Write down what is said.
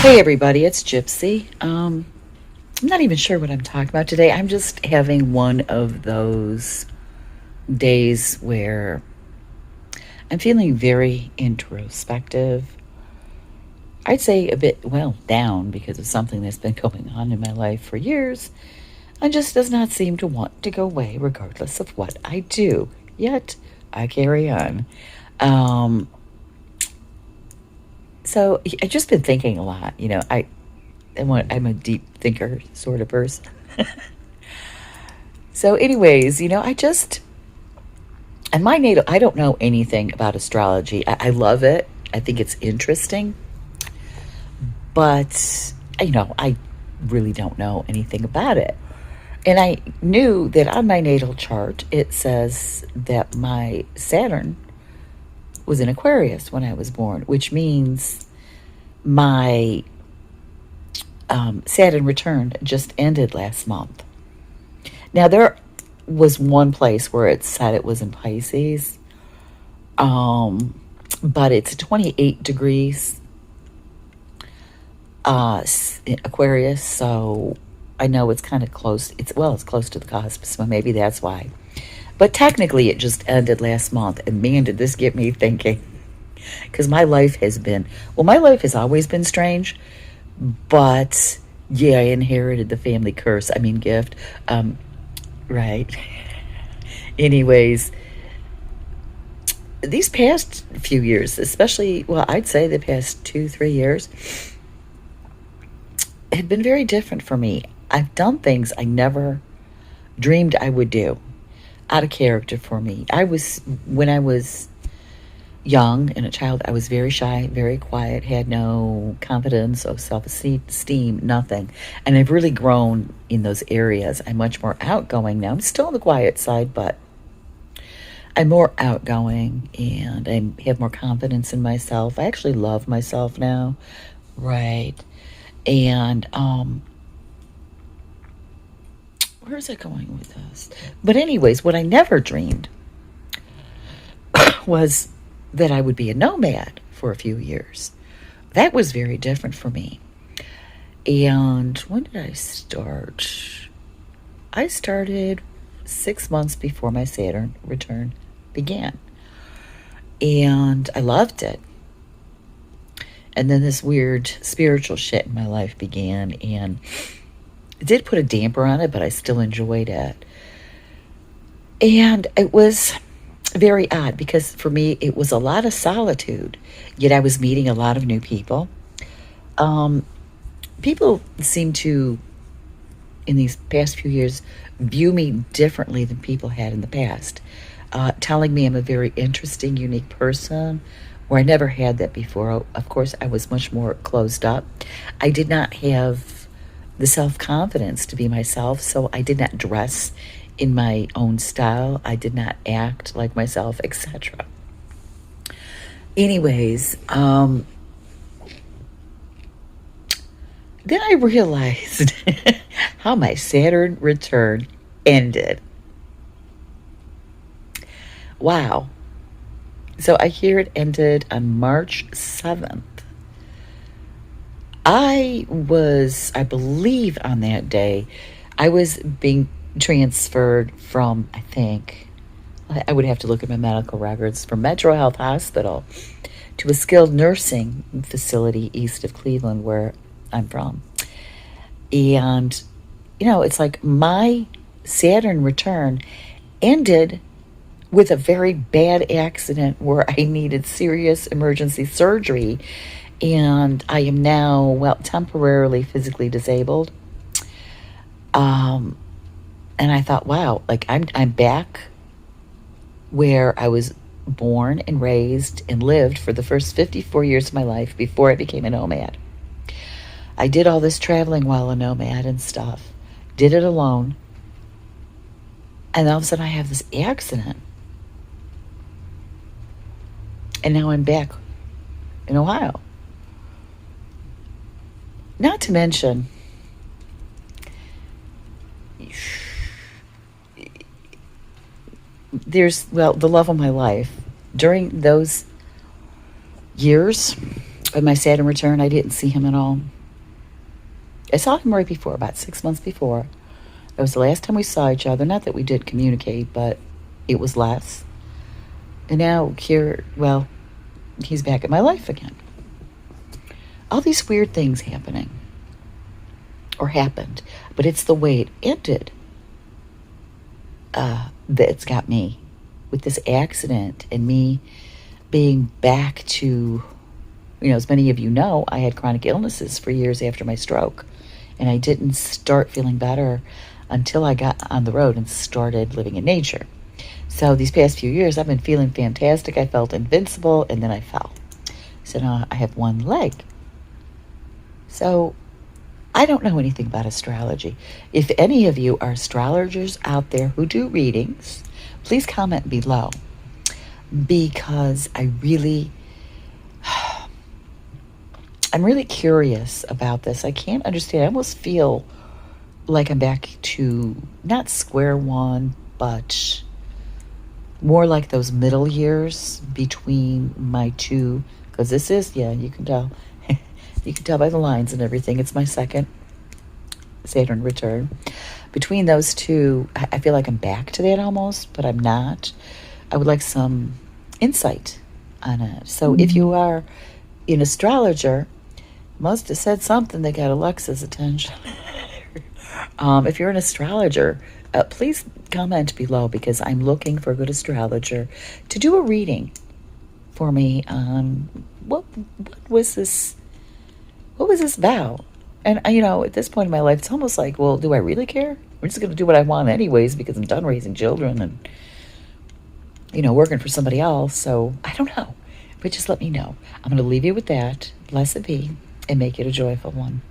Hey everybody, it's Gypsy. I'm not even sure what I'm talking about today. I'm just having one of those days where I'm feeling very introspective. I'd say a bit, well, down because of something that's been going on in my life for years and just does not seem to want to go away regardless of what I do. Yet, I carry on. Um, so I've just been thinking a lot. I'm a deep thinker sort of person. So, anyways, and my natal, I don't know anything about astrology. I love it. I think it's interesting, but, I really don't know anything about it. And I knew that on my natal chart, it says that my Saturn was in Aquarius when I was born, which means my Saturn return just ended last month. Now, there was one place where it said it was in Pisces, um, but it's 28 degrees Aquarius, so I know it's kind of close. It's close to the cusp, so maybe that's why. But technically, it just ended last month, and man, did this get me thinking. Because my life has always been strange, but yeah, I inherited the family curse. I mean, gift. Right. Anyways, these past few years, especially, well, I'd say the past 2, 3 years, have been very different for me. I've done things I never dreamed I would do, out of character for me. When I was young and a child, I was very shy, very quiet, had no confidence or self-esteem, nothing. And I've really grown in those areas. I'm much more outgoing now. I'm still on the quiet side, but I'm more outgoing and I have more confidence in myself. I actually love myself now. Right. And where's it going with this? But anyways, what I never dreamed was that I would be a nomad for a few years. That was very different for me. And when did I start? I started 6 months before my Saturn return began. And I loved it. And then this weird spiritual shit in my life began, and it did put a damper on it, but I still enjoyed it. And it was very odd because for me, it was a lot of solitude, yet I was meeting a lot of new people. Um, People seem to, in these past few years, view me differently than people had in the past, telling me I'm a very interesting, unique person, where I never had that before. Of course, I was much more closed up. I did not have the self-confidence to be myself, so I did not dress in my own style. I did not act like myself, etc. Anyways, then I realized how my Saturn return ended. Wow. So I hear it ended on March 7th. I believe on that day, I was being transferred from, I think, I would have to look at my medical records, from Metro Health Hospital to a skilled nursing facility east of Cleveland, where I'm from. And, it's like my Saturn return ended with a very bad accident where I needed serious emergency surgery. And I am now, well, temporarily physically disabled. Um, and I thought, wow, like I'm back where I was born and raised and lived for the first 54 years of my life before I became a nomad. I did all this traveling while a nomad and stuff. Did it alone. And all of a sudden I have this accident. And now I'm back in Ohio. Not to mention, the love of my life. During those years, With my Saturn return, I didn't see him at all. I saw him right before, about 6 months before. That was the last time we saw each other. Not that we did communicate, but it was less. And now here, well, he's back in my life again. All these weird things happening. Or happened. But it's the way it ended that's got me. With this accident and me being back to, as many of you know, I had chronic illnesses for years after my stroke. And I didn't start feeling better until I got on the road and started living in nature. So these past few years, I've been feeling fantastic. I felt invincible, and then I fell. So now I have one leg. So I don't know anything about astrology. If any of you are astrologers out there who do readings, please comment below, because I'm really curious about this. I can't understand. I almost feel like I'm back to not square one, but more like those middle years between my two, because this is, you can tell. You can tell by the lines and everything. It's my second Saturn return. Between those two, I feel like I'm back to that almost, but I'm not. I would like some insight on it. So if you are an astrologer, must have said something that got Alexa's attention. If you're an astrologer, please comment below, because I'm looking for a good astrologer to do a reading for me on what was this about. And at this point in my life, it's almost like, well, do I really care? I'm just going to do what I want anyways, because I'm done raising children and working for somebody else. So I don't know, but just let me know. I'm going to leave you with that. Blessed be, and make it a joyful one.